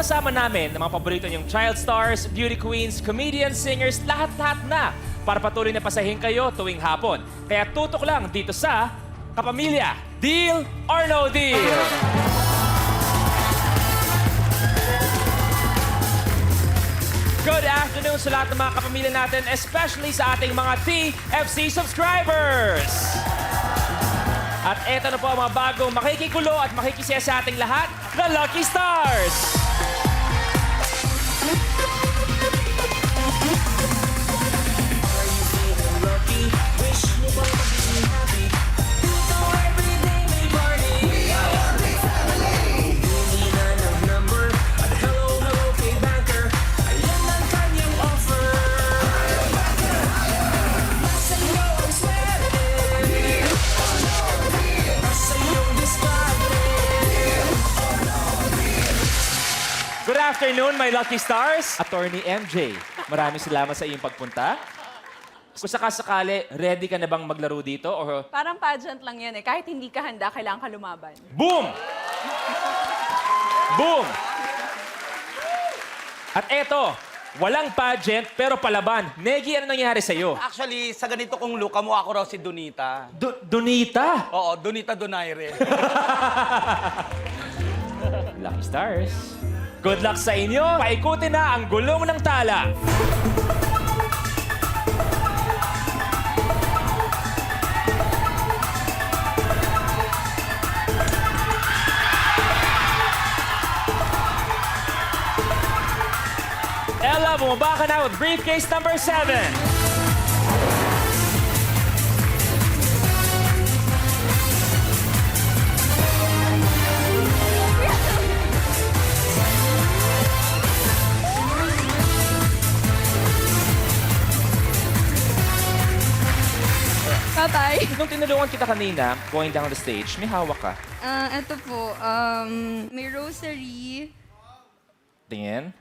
Kasama-sama namin ang mga paborito niyong child stars, beauty queens, comedians, singers, lahat-lahat na para patuloy na pasahin kayo tuwing hapon. Kaya tutok lang dito sa Kapamilya, Deal or No Deal! Good afternoon sa lahat ng mga kapamilya natin, especially sa ating mga TFC subscribers! At eto na po ang mga bagong makikigulo at makikisaya sa ating lahat, the Lucky Stars! Good afternoon, my lucky stars. Attorney MJ, maraming salamat sa iyong pagpunta. Kung sakasakali, ready ka na bang maglaro dito? Or... Parang pageant lang yan eh. Kahit hindi ka handa, kailangan ka lumaban. Boom! Boom! At eto, walang pageant pero palaban. Negi, ano nangyari sa'yo? Actually, sa ganito kong look, kamukha ko raw si Donita. Donita? Oo, Donita Donaire. Lucky stars. Good luck sa inyo. Paikutin na ang gulong ng tala. Ella, bumaba ka na with briefcase number 7. Tatay. Nung tinulungan kita kanina, going down the stage, may hawak ka. Ito po, may rosary. Tingin.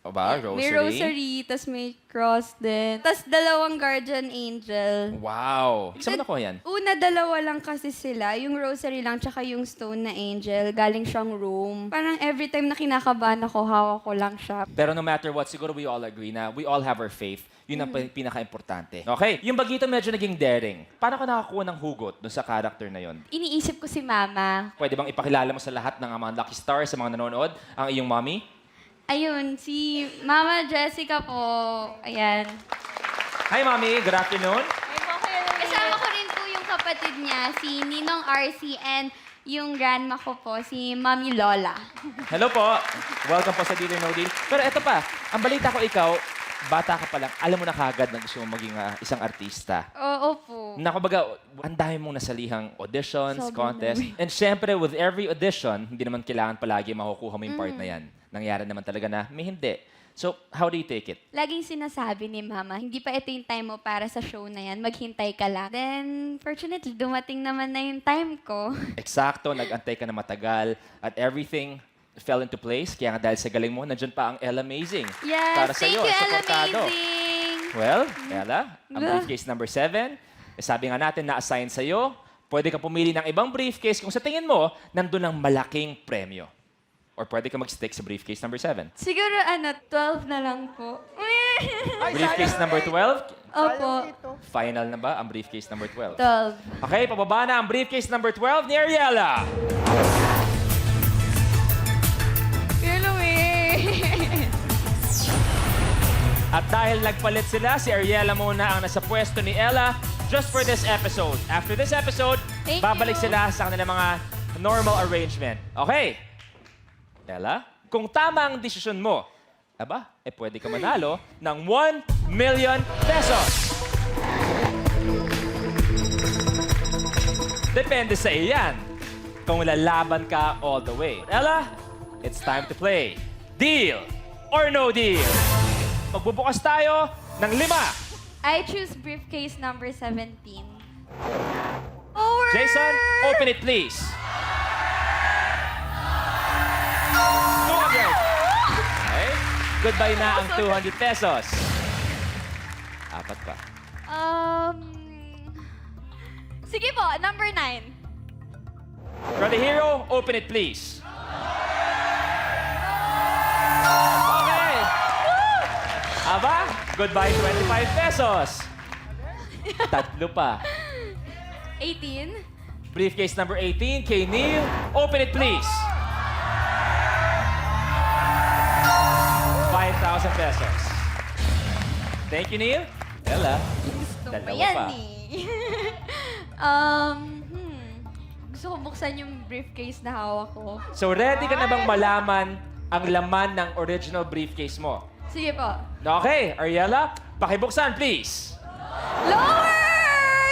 O ba? Rosary? May rosary, tas may cross din. Tas dalawang guardian angel. Wow. Saan mo nakuha yan? Una, dalawa lang kasi sila. Yung rosary lang, tsaka yung stone na angel. Galing siyang room. Parang every time na kinakabahan ako, hawak ko lang siya. Pero no matter what, siguro we all agree na we all have our faith. Yun ang pinaka-importante. Okay, yung bagito medyo naging daring. Paano ka nakakuha ng hugot dun sa character na yon? Iniisip ko si mama. Pwede bang ipakilala mo sa lahat ng mga lucky stars, sa mga nanonood, ang iyong mommy? Ayun, si Mama Jessica po. Ayan. Hi, mommy. Good afternoon. Kasama ko rin po yung kapatid niya, si Ninong RC, and yung grandma ko po, si Mami Lola. Hello po. Welcome po sa Deal or No Deal. Pero eto pa, ang balita ko ikaw, bata ka pa lang, alam mo na kagad na gusto mo maging isang artista. Oo po. Na kumbaga, ang dami mong nasalihang auditions, Sobrang contests. dami. And syempre, with every audition, hindi naman kailangan palagi makukuha mo yung part na yan. Nangyari naman talaga na may hindi. So, how do you take it? Laging sinasabi ni Mama, hindi pa ito yung time mo para sa show na yan, maghintay ka lang. Then, fortunately, dumating naman na yung time ko. Eksakto, nag-antay ka na matagal, at everything fell into place. Kaya nga dahil sa galing mo, nandyan pa ang Ella Amazing. Yes, para thank sa'yo, you, Ella suportado. Amazing! Well, Ella, ang briefcase number 7, sabi nga natin na-assign sa'yo, pwede ka pumili ng ibang briefcase kung sa tingin mo, nandun ang malaking premyo. Or pwede ka mag-stick sa briefcase number 7. Siguro, 12 na lang po. Briefcase number 12, Opo, final na ba ang briefcase number 12? 12. Okay, pababa na ang briefcase number 12 ni Ariela. Hello eh! At dahil nagpalit sila, si Ariela muna ang nasa pwesto ni Ella just for this episode. After this episode, Thank babalik you. sila sa kanilang mga normal arrangement. Okay. Ella, kung tama ang desisyon mo, pwede ka manalo ng 1 million pesos. Depende sa iyan kung lalaban ka all the way. Ella, it's time to play Deal or No Deal. Magbubukas tayo ng 5. I choose briefcase number 17. Jason, open it please. 200. Okay. Goodbye na ang 200 pesos. 4 pa. Sige po, number 9. For the hero, open it please. Aba, goodbye 25 pesos. Tatlo pa. 18. Briefcase number 18, kay Neil. Open it, please. 5,000 pesos. Thank you, Neil. Ella, Gusto mo dalawa yan pa. eh. Gusto ko buksan yung briefcase na hawak ko. So, ready ka na bang malaman ang laman ng original briefcase mo? Sige po. Okay, Ariella, pakibuksan, please. Lower!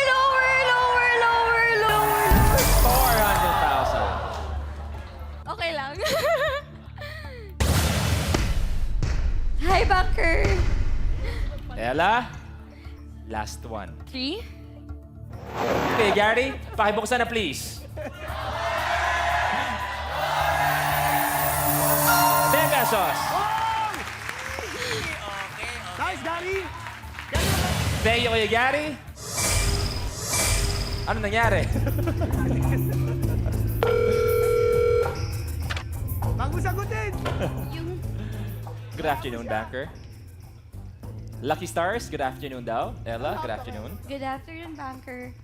Lower! Lower! Lower! Lower! 400,000. Okay lang. Hi, Bunker! Ella, last one. 3? Okay, Gary, pakibuksan na, please. 10 pesos. Nice, Gary! Thank you, Kuya Gary. Ano nangyari? Wag mo sagutin! Yung... Good afternoon, Banker. Lucky Stars, good afternoon daw. Ella, good afternoon. Good afternoon, Bunker.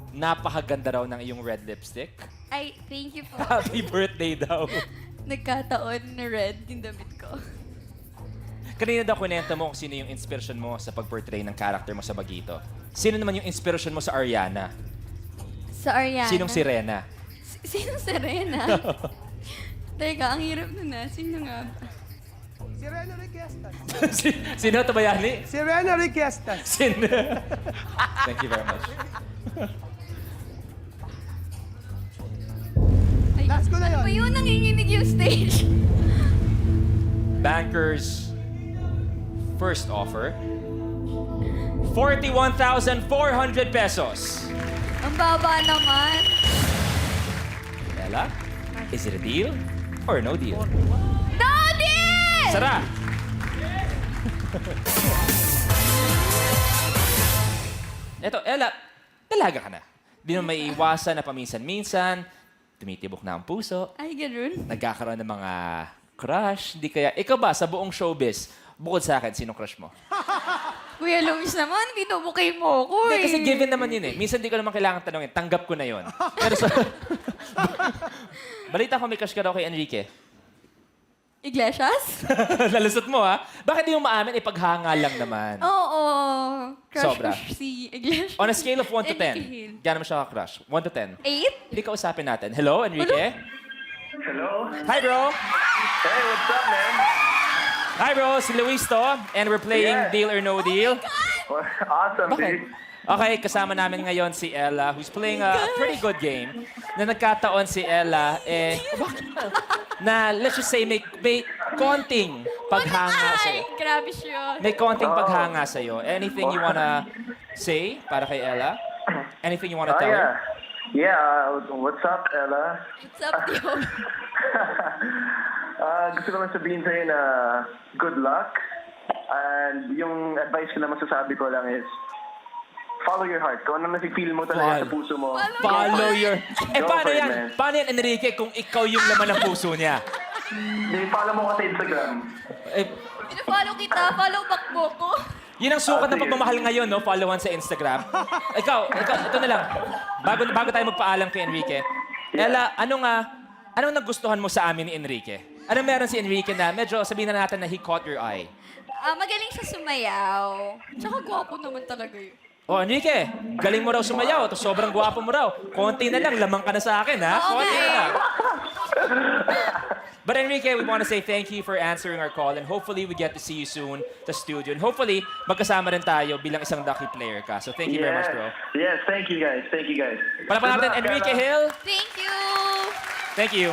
Napakaganda raw ng iyong red lipstick. Ay, thank you po. Happy birthday daw. Nagkataon na red yung damit ko. Kanina daw kwento mo kung sino yung inspiration mo sa pag-portray ng character mo sa Bagito. Sino naman yung inspiration mo sa Ariana? Sa Ariana. Sinong si Rena? Sinong Serena? Teka, ang hirap nun ah. Sino nga ba? Si Rena Requestas. Sino ito bayani? Si Rena Requestas. Thank you very much. Ay, Last ko na yun. Ano ba yun? Nanginginig yung stage. Banker's first offer, 41,400 pesos. Ang baba naman. Ella, is it a deal or no deal? No deal! Sara! Eto, Ella, dalaga ka na. Di mo may iwasan na paminsan-minsan, tumitibok na ang puso, Ay, ganun. nagkakaroon ng mga crush. Di kaya, ikaw ba sa buong showbiz, bukod sa akin, sinong crush mo? Kuya Luis naman, binubukay mo ako Hindi, eh. kasi given naman yun eh. Minsan di ko naman kailangan tanongin, tanggap ko na yun. Pero sa... Balita ko may crush ka daw kay Enrique. Iglesias? Nalusot mo ha? Bakit di mo maamin? Ipaghanga lang naman. Oo. Crush Sobra. ko si Iglesias. On a scale of 1 to Enrique Hill. 10, gano'n mo siya ka-crush? 1 to 10. 8? Hindi kausapin natin. Hello, Enrique? Hello. Hi, bro! Hey, what's up, man? Hi, bro! Si Luis to, and we're playing Yeah. Deal or No Deal. Awesome, Bakit? dude. Okay, kasama namin ngayon si Ella, who's playing a pretty good game. Na nagkataon si Ella, na let's just say may konting paghanga sa'yo. Ay, grabe siya. May konting paghanga sa'yo. Anything you wanna say para kay Ella? Anything you wanna Oh, tell yeah. her? Yeah, what's up, Ella? What's up, yo? Gusto ko lang sabihin sa'yo na good luck. And yung advice ko na masasabi ko lang is, follow your heart. Kung ano na-feel mo talaga sa puso mo. Follow your... Eh, Go paano for it, yan? man. Paano yan, Enrique, kung ikaw yung laman ng puso niya? Hindi, follow mo ko sa Instagram. Eh, Pina-follow kita, follow back mo ko. yun ang sukat ng sige. pagmamahal ngayon, no? Followan sa Instagram. Ikaw, ito na lang. Bago tayo magpaalam kay Enrique. Ella, anong nagustuhan mo sa amin ni Enrique? Anong meron si Enrique na medyo sabihin na natin na he caught your eye? Magaling siya sumayaw. Tsaka gwapo naman talaga yun. Oh, Enrique, galing mo raw sumayaw. To sobrang gwapo mo raw. Konti na lang, lamang ka na sa akin, ha? Oo Konti nga na eh. lang. But Enrique, we want to say thank you for answering our call and hopefully we get to see you soon sa studio. And hopefully, magkasama rin tayo bilang isang lucky player ka. So thank you very much, bro. Yes, thank you guys. Thank you guys. Palapan natin, Good luck, Enrique Ella. Hill. Thank you! Thank you.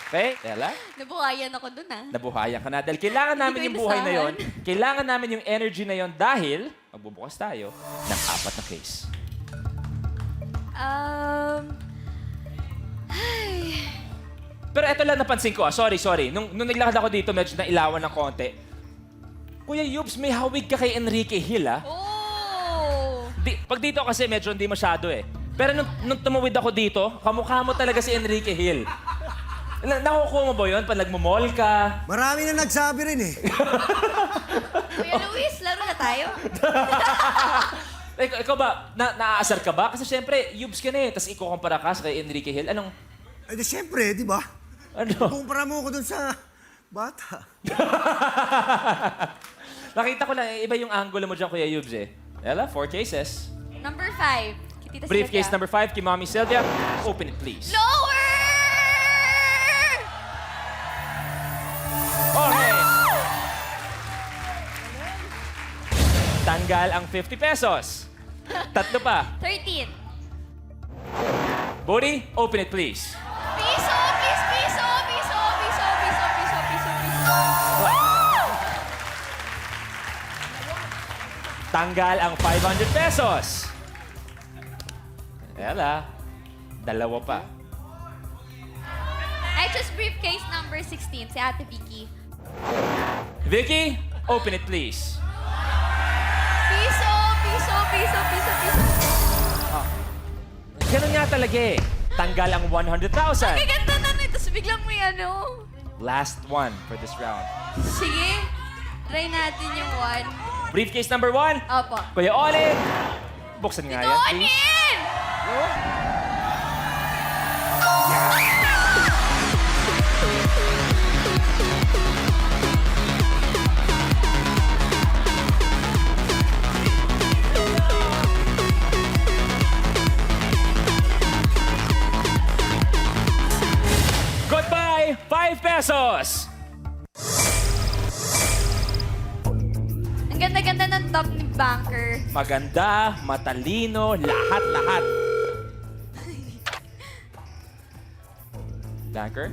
Okay, Ella, Nabuhayan ako dun nabuhayan ka na. Dahil kailangan namin Hindi yung ko buhay na yon. inasahan. Kailangan namin yung energy na yon dahil magbubukas tayo ng 4 na case. Ay. Pero eto lang napansin ko, sorry. Nung naglakad ako dito, medyo nailawan ng konti. Kuya Yubs, may hawig ka kay Enrique Hill, ah. Oh! Pag dito kasi medyo hindi masyado eh. Pero nung tumawid ako dito, kamukha mo talaga si Enrique Hill. Nakukuha mo ba yun pag nagmo-mall ka? Marami na nagsabi rin eh. Kuya Luis, laro na tayo. Ikaw ba, naaasar ka ba? Kasi syempre, yubs ka na eh. Tapos ikukumpara ka sa kay Enrique Hill. Anong, Eh di syempre, di ba? ano? Kumpara mo ko dun sa bata. Nakita ko lang, iba yung angulo mo dyan, Kuya Yubs eh. Ella, 4 cases. Number 5. Tita Briefcase Sylvia. number 5, kay Mommy Sylvia. Open it, please. Lower! Okay. Tanggal ang 50 pesos. Tatlo pa. 13. Booty, open it, please. Piso, please, piso, piso, piso, piso, piso, piso, piso. Tanggal ang 500 pesos. Ella, dalawa pa. I choose briefcase number 16, si Ate Vicky. Vicky, open it, please. Piso, piso, piso, piso, piso. Ganun nga talaga eh. Tanggal ang 100,000. Gaganda na nito, tapos biglang may ano. Last one for this round. Sige, try natin yung 1. Briefcase number 1. Opo. Kuya Olin, buksan nga yan, please. Onin! Goodbye, 5 pesos. Ang ganda-ganda ng top ni Banker. Maganda, matalino, lahat-lahat. Banker?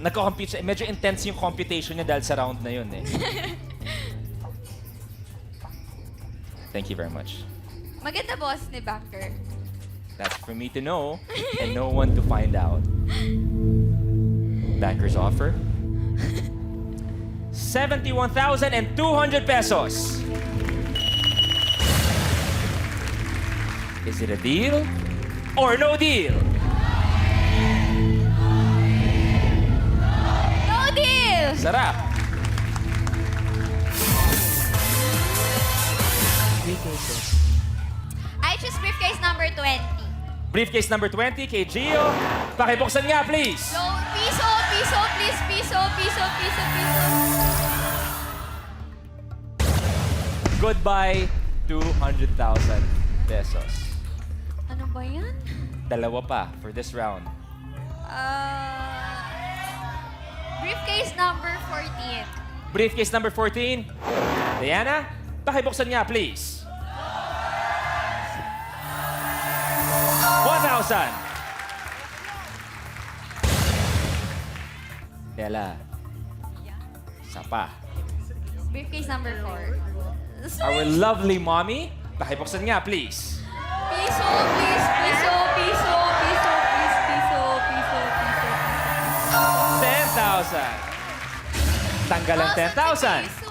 Nagko-compute siya. Medyo intense yung computation niya dahil sa round na yun eh. Thank you very much. Maganda boss ni Banker. That's for me to know and no one to find out. Banker's offer. 71,200 pesos. Is it a deal or no deal? No deal! Sarap. I choose briefcase number 20. Briefcase number 20 kay Gio. Pakibuksan nga, please. So, piso, piso, please, piso, piso, piso, piso. Goodbye, 200,000 pesos. Ano ba yan? Dalawa pa for this round. Briefcase number 14. Briefcase number 14. Diana, pakibuksan nga, please. 1,000. Bella. Isa pa. Briefcase number 4. Our lovely mommy, pakibuksan nga, please. Piso, please, piso, piso, piso, please, piso, piso, piso. 10,000. Tanggal ang 10,000. Piso.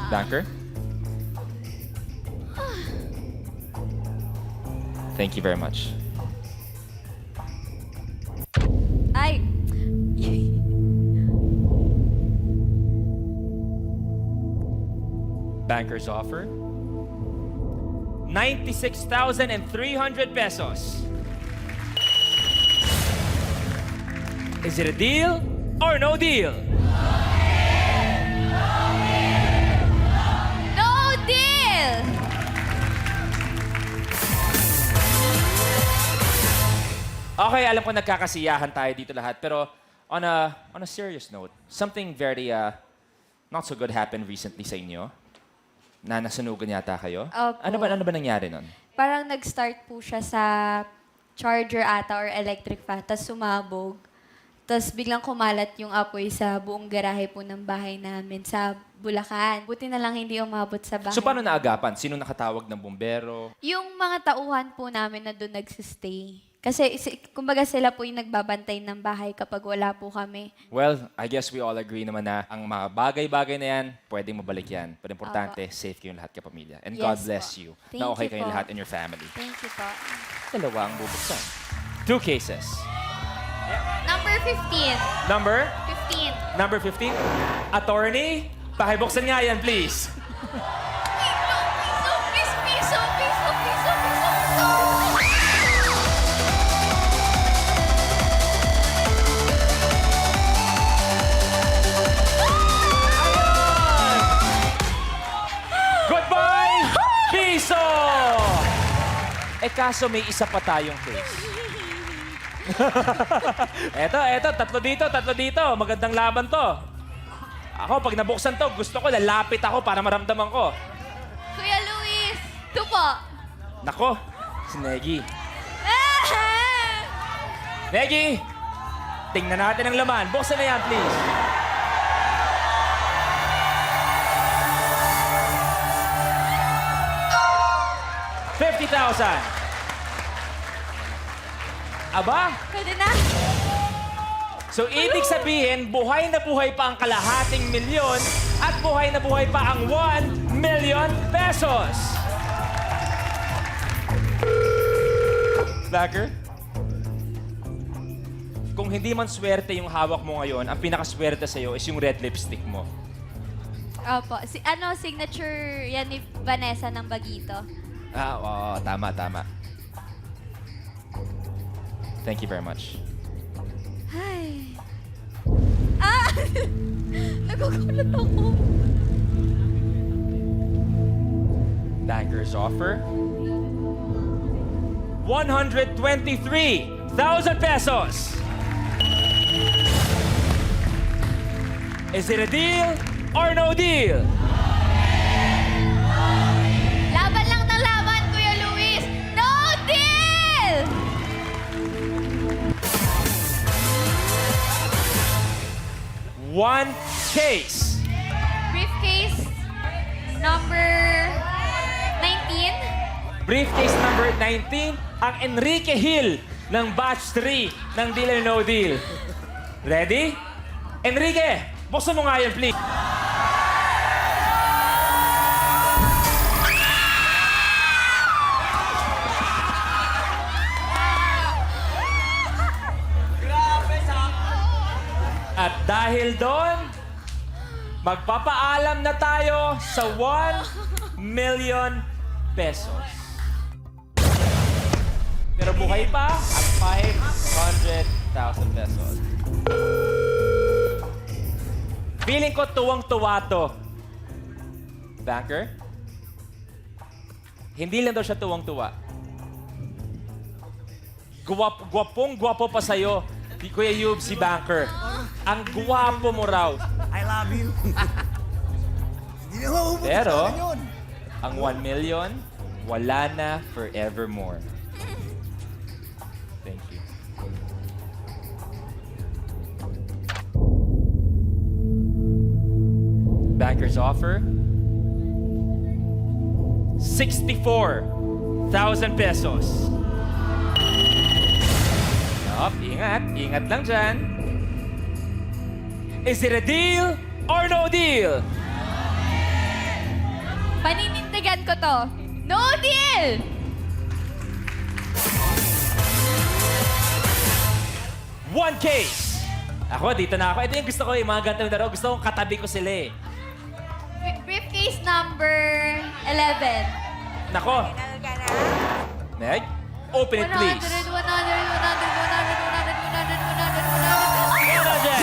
Banker? Thank you very much. Ay. Banker's offer. 96,300 pesos. Is it a deal or no deal? No deal! Okay, alam ko nagkakasiyahan tayo dito lahat, pero on a serious note, something very not so good happened recently sa inyo. Na nasunugan yata kayo. Opo. Ano ba nangyari nun? Parang nag-start po siya sa charger ata or electric fan, tapos sumabog. Tapos biglang kumalat yung apoy sa buong garahe po ng bahay namin sa Bulacan. Buti na lang hindi umabot sa bahay. So paano naagapan? Sino nakatawag ng bumbero? Yung mga tauhan po namin na doon nagsistay. Kasi kumbaga sila po yung nagbabantay ng bahay kapag wala po kami. Well, I guess we all agree naman na ang mga bagay-bagay na yan, pwedeng mabalik yan. Pero importante, safe kayong lahat kapamilya. And God Yes bless po. you Thank na okay you kayong po. lahat in your family. Thank you po. Dalawa ang bubuksan. 2 cases. Number 15. Number? 15. Number 15. Attorney, pakibuksan nga yan, please. Goodbye, piso! Eh kaso may isa pa tayong case. eto, tatlo dito. Magandang laban to. Ako, pag nabuksan to, gusto ko, lalapit ako para maramdaman ko. Kuya Luis! Ito po. Nako, si Negi. Negi, tingnan natin ang laman. Buksan na yan, please. $50,000. Aba, Pwede na? so ibig sabihin, buhay na buhay pa ang kalahating milyon at buhay na buhay pa ang 1 million pesos. Backer? Kung hindi man swerte yung hawak mo ngayon, ang pinakaswerte sa'yo is yung red lipstick mo. Opo. Signature yan ni Vanessa ng Bagito. Ah, oo, tama. Thank you very much. Ay. Ah! Nagugulat ako. Banker's offer. 123,000 pesos. Is it a deal or no deal? Laban lang ng laban, Kuya Luis. No deal! One case. Briefcase number 19. Briefcase number 19, ang Enrique Hill ng Batch 3 ng Deal or No Deal. Ready? Enrique, buksan mo nga yan, please. At dahil doon, magpapaalam na tayo sa 1 million pesos. Pero buhay pa ang 500,000 pesos. Feeling ko tuwang-tuwa to. Banker? Hindi lang daw siya tuwang-tuwa. Gwapong-gwapo pa sa'yo, Kuya Yub, si Banker. Ang gwapo mo raw. I love you. Hindi na mauubos Pero, sa akin yun. ang 1 million, wala na forevermore. Thank you. Banker's offer, 64,000 pesos. Stop, ingat lang dyan. Is it a deal or no deal? Paninindigan ko to. No deal! One case. Ako, dito na ako. Ito yung gusto ko, yung mga gantong laro. Gusto kong katabi ko sila eh. Briefcase number 11. Nako. Meg, open it 100, 100, 100, 100, 100, 100, 100, 100, 100.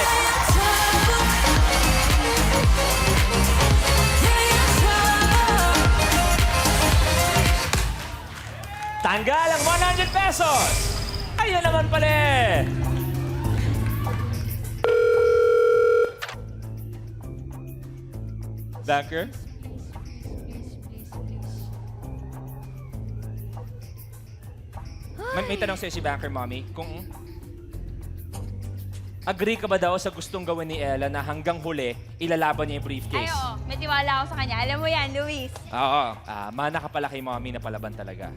Tanggal ang 100 pesos. Ayun naman pala eh. Banker? May tanong sa'yo si Banker, Mommy. Kung agree ka ba daw sa gustong gawin ni Ella na hanggang huli, ilalaban niya yung Ay, briefcase? oo. May tiwala ako sa kanya. Alam mo yan, Luis. Oo. Mana ka pala kay Mommy na palaban talaga.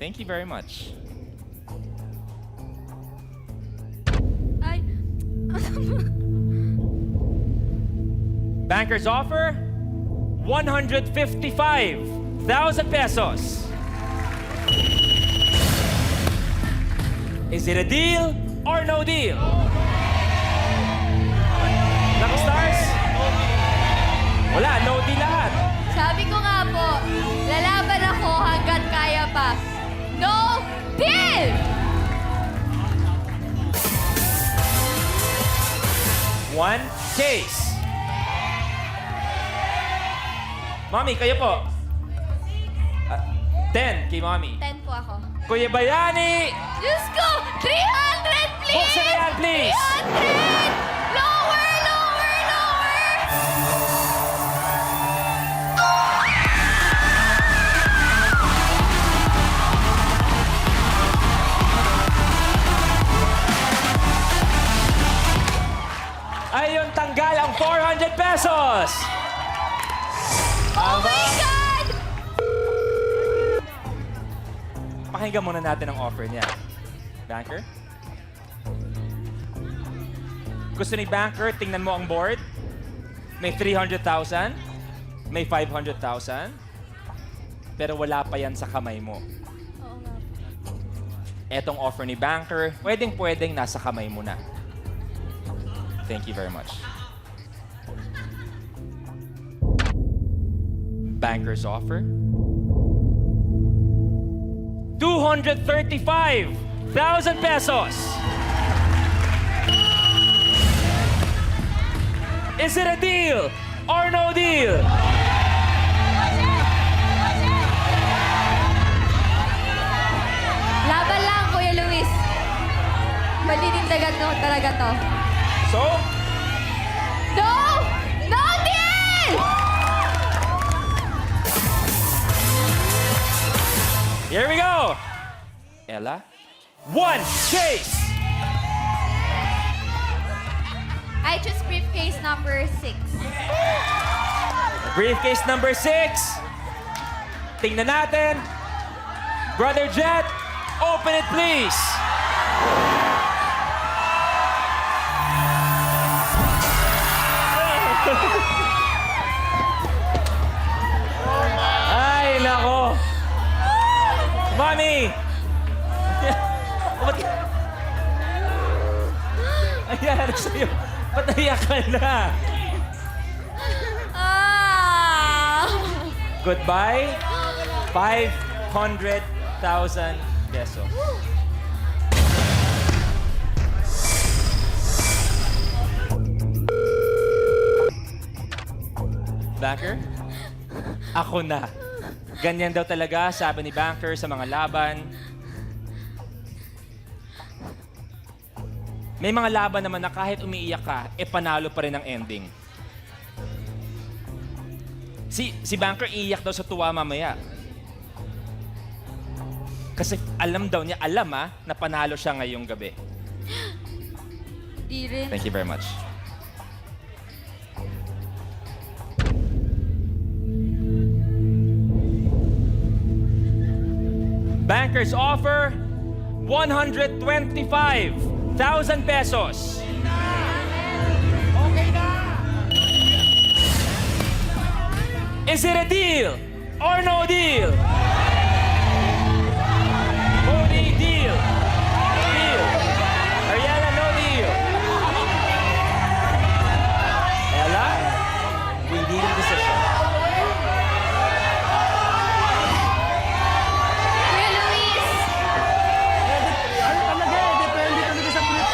Thank you very much. Ay, Bankers offer 155,000 pesos. Is it a deal or no deal? Lucky Stars? Wala, no deal lahat. sabi ko nga po, lalaban ako hanggat kaya pa. No deal! One case. Mommy, kayo po. 10 kay Mommy. 10 po ako. Kuya Bayani, Diyos ko! 300, please! buksan na yan, please. 300! Lower, lower, lower! Ayun, tanggal ang 400 pesos. Oh my God! Pakinggan muna natin ang offer niya. Banker? Gusto ni Banker, tingnan mo ang board. May 300,000, may 500,000, pero wala pa yan sa kamay mo. Oo nga po. Etong offer ni Banker, pwedeng nasa kamay mo na. Thank you very much. Banker's offer. 235,000 pesos. Is it a deal or no deal? Laban lang, Kuya Luis. Malinindagan ko talaga to. So, No! No deal! here we go. Ella, one case. I choose briefcase number 6. Briefcase number 6. Tingnan natin. Brother Jet, open it please. Ay, nako. Mami! Ayan, ano sa'yo? Ba't naiyak ka na? Ah! Goodbye. 500,000 pesos. Banker? Ako na. Ganyan daw talaga, sabi ni Banker sa mga laban. May mga laban naman na kahit umiiyak ka, panalo pa rin ang ending. Si Banker iiyak daw sa tuwa mamaya. Kasi alam daw niya, na panalo siya ngayong gabi. Di rin. Thank you very much. Banker's offer, 125,000 pesos. Is it a deal or no deal? Cody, deal. Deal. Ariana, no deal. Ella, we need a decision. Kuya Luis! Ano talaga eh, depende talaga sa brief.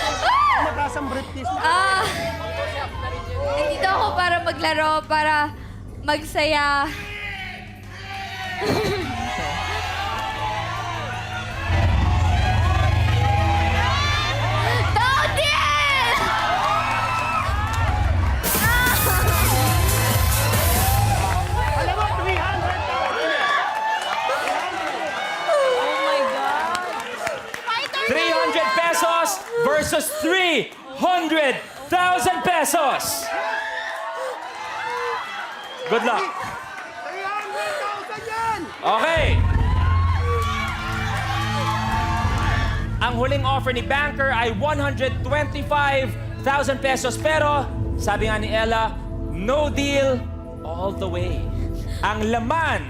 Makasang briefcase mo. Nandito ako para maglaro, para magsaya. No deal! Alam mo, 300 pesos versus 300,000 pesos. Good luck. 300,000 yan! Okay. Ang huling offer ni Banker ay 125,000 pesos. Pero, sabi nga ni Ella, no deal all the way. Ang laman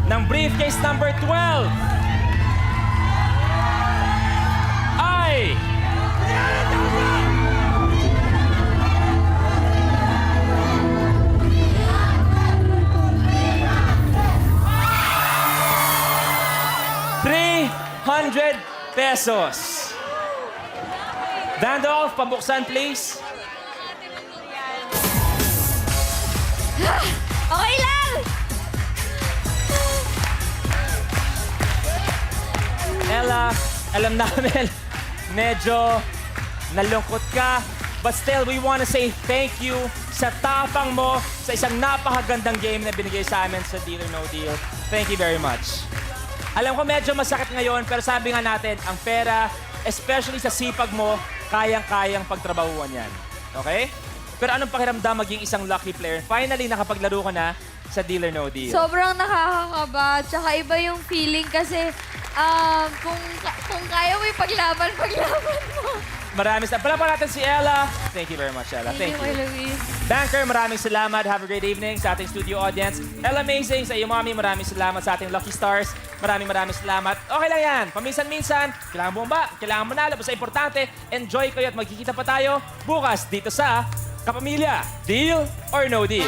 ng briefcase number 12 ay... ₱300 pesos. Dandolph, pabuksan please. Okay lang! Ella, alam namin, medyo nalungkot ka. But still, we want to say thank you sa tapang mo sa isang napakagandang game na binigay sa amin sa Deal or No Deal. Thank you very much. Alam ko medyo masakit ngayon, pero sabi nga natin, ang pera, especially sa sipag mo, kayang-kayang pagtrabahuan yan. Okay? Pero anong pakiramdam maging isang lucky player? Finally, nakapaglaro ka na sa Deal or No Deal. Sobrang nakakakaba. Tsaka iba yung feeling kasi kung kaya mo ipaglaban mo. Maraming salamat. Palapan natin si Ella. Thank you very much, Ella. Thank you. Luis. Banker, maraming salamat. Have a great evening sa ating studio audience. Ella Amazing, sa iyo, Mami, maraming salamat sa ating Lucky Stars. Maraming salamat. Okay lang yan. Paminsan-minsan, kailangan bumaba, kailangan manalo. Basta importante, enjoy kayo at magkikita pa tayo bukas dito sa Kapamilya. Deal or No Deal?